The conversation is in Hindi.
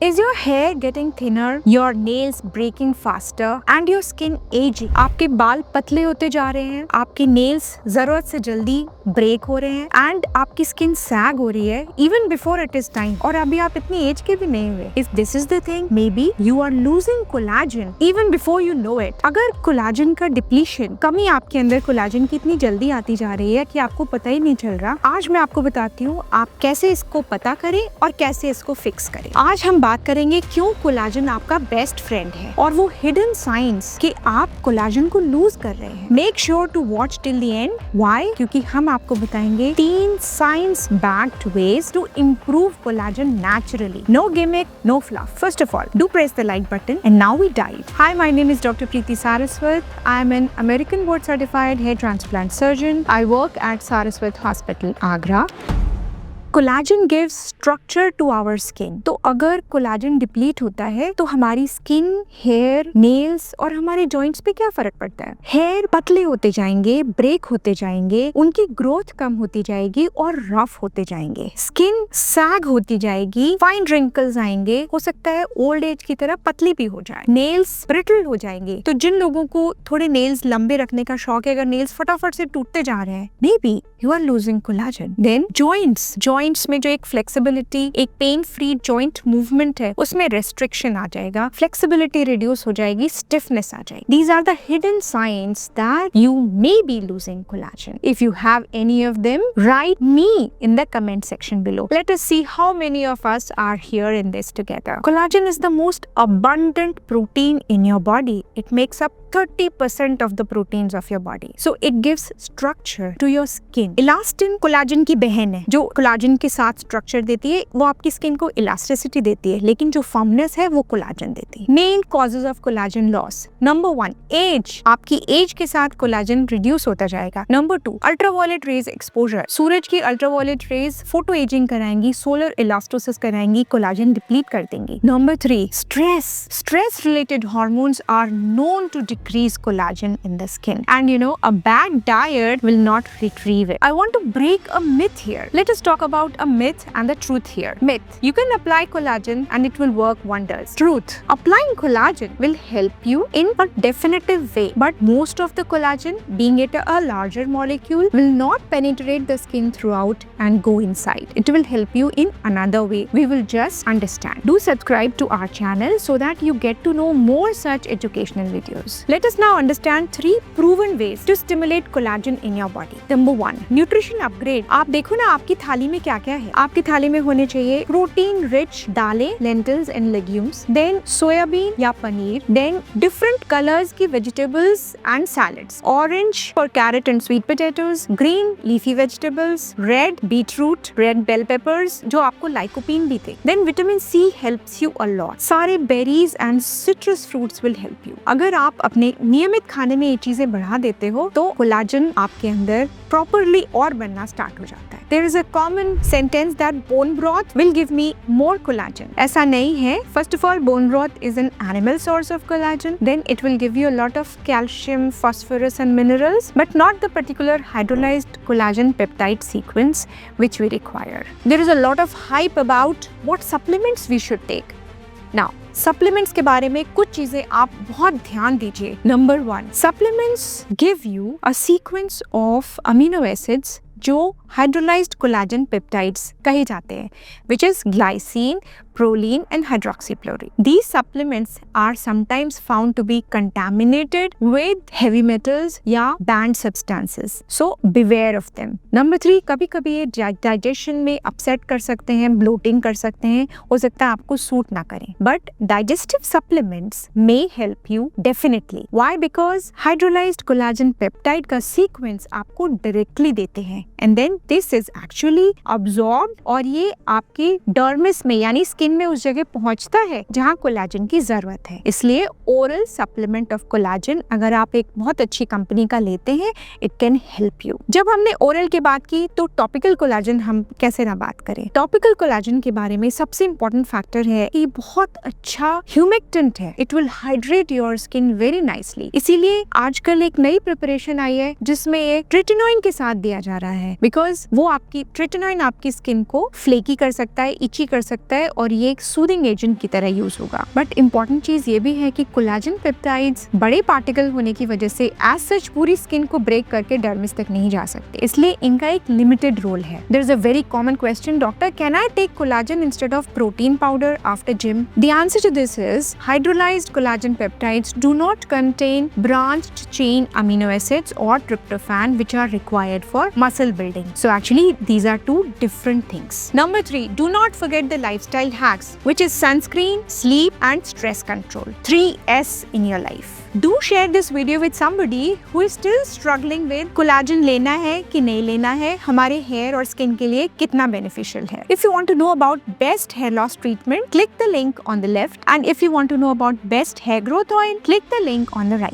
Is your hair getting thinner, your nails breaking faster and your skin aging? आपके बाल पतले होते जा रहे हैं, आपके nails जरूरत से जल्दी break हो रहे हैं and आपकी skin sag हो रही है even before it is time और अभी आप इतनी एज के भी नहीं हुए. If this is the thing, maybe you are losing collagen even before you know it. अगर कोलाजन का डिप्लीशन, कमी आपके अंदर कोलाजन की इतनी जल्दी आती जा रही है कि आपको पता ही नहीं चल रहा, आज मैं आपको बताती हूँ आप कैसे इसको पता करें और कैसे इसको फिक्स करें. आज हम बात करेंगे क्यों कोलाजन आपका बेस्ट फ्रेंड है और वो हिडन साइंस कि आप कोलाजन को लूज कर रहे हैं. Make sure to watch till the end. Why? क्योंकि हम आपको बताएंगे 3 science backed ways to improve collagen naturally. No gimmick, no fluff. First of all, do press the like button and now we dive. Hi, my name is Dr. Preeti Saraswat. I am an American board certified hair transplant surgeon. I work at Saraswat Hospital, Agra. Collagen gives structure to our skin. तो अगर कोलाजन डिप्लीट होता है तो हमारी स्किन, हेयर, नेल्स और हमारे जॉइंट्स पे क्या फर्क पड़ता है? हेयर पतले होते जाएंगे, ब्रेक होते जाएंगे, उनकी ग्रोथ कम होती जाएगी और रफ होते जाएंगे. स्किन सैग होती जाएगी, फाइन रिंकल्स आएंगे, हो सकता है ओल्ड एज की तरह पतली भी हो जाए. नेल्स ब्रिटल हो जाएंगे. तो जिन लोगों को थोड़े नेल्स लंबे रखने का शौक है, अगर नेल्स फटाफट से टूटते जा रहे हैं, maybe you are losing collagen. Then joints में जो एक फ्लेक्सिबिलिटी, एक पेन फ्री जॉइंट मूवमेंट है, उसमें रेस्ट्रिक्शन आ जाएगा, फ्लेक्सिबिलिटी रिड्यूस हो जाएगी, स्टिफनेस आ जाएगी. These are the hidden signs that you may be losing collagen. If you have any of them, write me in the comment section below. Let us see how many of us are here in this together. Collagen is the most abundant protein in your body. It makes up 30% of the proteins of your body. So it gives structure to your skin. Elastin collagen की बहन है, जो कोलाजन के साथ स्ट्रक्चर देती है. वो आपकी स्किन को इलास्टिसिटी देती है, लेकिन जो फर्मनेस है वो कोलाजन देती है. Main causes of collagen loss. Number 1, age. आपकी एज के साथ कोलाजन रिड्यूस होता जाएगा. Number 2, ultraviolet rays exposure. सूरज की अल्ट्रावायलेट रेज फोटो एजिंग कराएंगी, सोलर इलास्टोसिस कराएंगी, कोलाजन डिप्लीट कर देंगी. Number 3, stress related hormones are known to decrease collagen in the skin, and you know, a bad diet will not retrieve it. I want to break a myth here. Let us talk about a myth and the truth here. Myth: you can apply collagen and it will work wonders. Truth: applying collagen will help you in a definitive way, but most of the collagen, being it a larger molecule, will not penetrate the skin throughout and go inside. It will help you in another way. We will just understand. Do subscribe to our channel so that you get to know more such educational videos. Let us now understand 3 proven ways to stimulate collagen in your body. Number 1, nutrition upgrade. आप देखो ना आपकी थाली में क्या क्या है. आपकी थाली में होने चाहिए प्रोटीन रिच दालें, lentils and legumes, then soybean या पनीर, then different colors की vegetables and salads. Orange for carrot and sweet potatoes, green leafy vegetables, red beetroot, red bell peppers जो आपको lycopene भी थे. Then vitamin C helps you a lot. सारे berries and citrus fruits will help you. अगर आप अपने नियमित खाने में ये चीजें बढ़ा देते हो तो कोलाजन आपके अंदर प्रॉपरली और बनना स्टार्ट हो जाता है. There is a common sentence that bone broth will give me more collagen. ऐसा नहीं है. First of all, bone broth is an animal source of collagen. Then it will give you a lot of calcium, phosphorus and minerals, but not the particular hydrolyzed collagen peptide sequence which we require. There is a lot of hype about what supplements we should take. Now, supplements के बारे में कुछ चीजें आप बहुत ध्यान दीजिए. Number 1, supplements give you a sequence of amino acids जो हाइड्रोलाइज्ड कोलाजन पेप्टाइड्स कहे जाते हैं, which is glycine, proline and hydroxychloroquine. These supplements are sometimes found to be contaminated with heavy metals या banned substances. So beware of them. Number 3, कभी-कभी ये digestion में upset कर सकते हैं, bloating कर सकते हैं, हो सकता है आपको सूट ना करें. But digestive supplements may help you definitely. Why? Because hydrolyzed collagen peptide का sequence आपको directly देते हैं, and then this is actually absorbed और ये आपके dermis में यानी स्किन में उस जगह पहुंचता है जहां कोलाजन की जरूरत है. इसलिए ओरल सप्लीमेंट ऑफ कोलाजन अगर आप एक बहुत अच्छी कंपनी का लेते हैं, इट कैन हेल्प यू. जब हमने ओरल की बात की तो टॉपिकल कोलाजन हम कैसे ना बात करें. टॉपिकल कोलाजन के बारे में सबसे इंपॉर्टेंट फैक्टर है कि बहुत अच्छा ह्यूमेक्टेंट है. It will hydrate your skin very nicely. इसीलिए आजकल एक नई प्रिपरेशन आई है जिसमें एक ट्रिटिनोइन के साथ दिया जा रहा है, बिकॉज वो आपकी ट्रिटेनॉइन आपकी स्किन को फ्लेकी कर सकता है, इची कर सकता है और ये एक सूदिंग एजेंट की तरह यूज होगा। बट इंपॉर्टेंट चीज ये भी है कि कोलाजन पेप्टाइड्स बड़े पार्टिकल होने की वजह से एज सच पूरी स्किन को ब्रेक करके डर्मिस तक नहीं जा सकते, इसलिए इनका एक लिमिटेड रोल है। There is a very common question, doctor can I take collagen instead of protein powder after gym? The answer to this is hydrolysed collagen peptides do not contain branched chain amino acids or tryptophan which are required for muscle building. So actually these are two different things. Number 3, do not forget the lifestyle hacks, which is sunscreen, sleep and stress control. 3S in your life. Do share this video with somebody who is still struggling with collagen लेना है कि नहीं लेना है, हमारे hair और skin के लिए कितना beneficial है. If you want to know about best hair loss treatment, click the link on the left, and if you want to know about best hair growth oil, click the link on the right.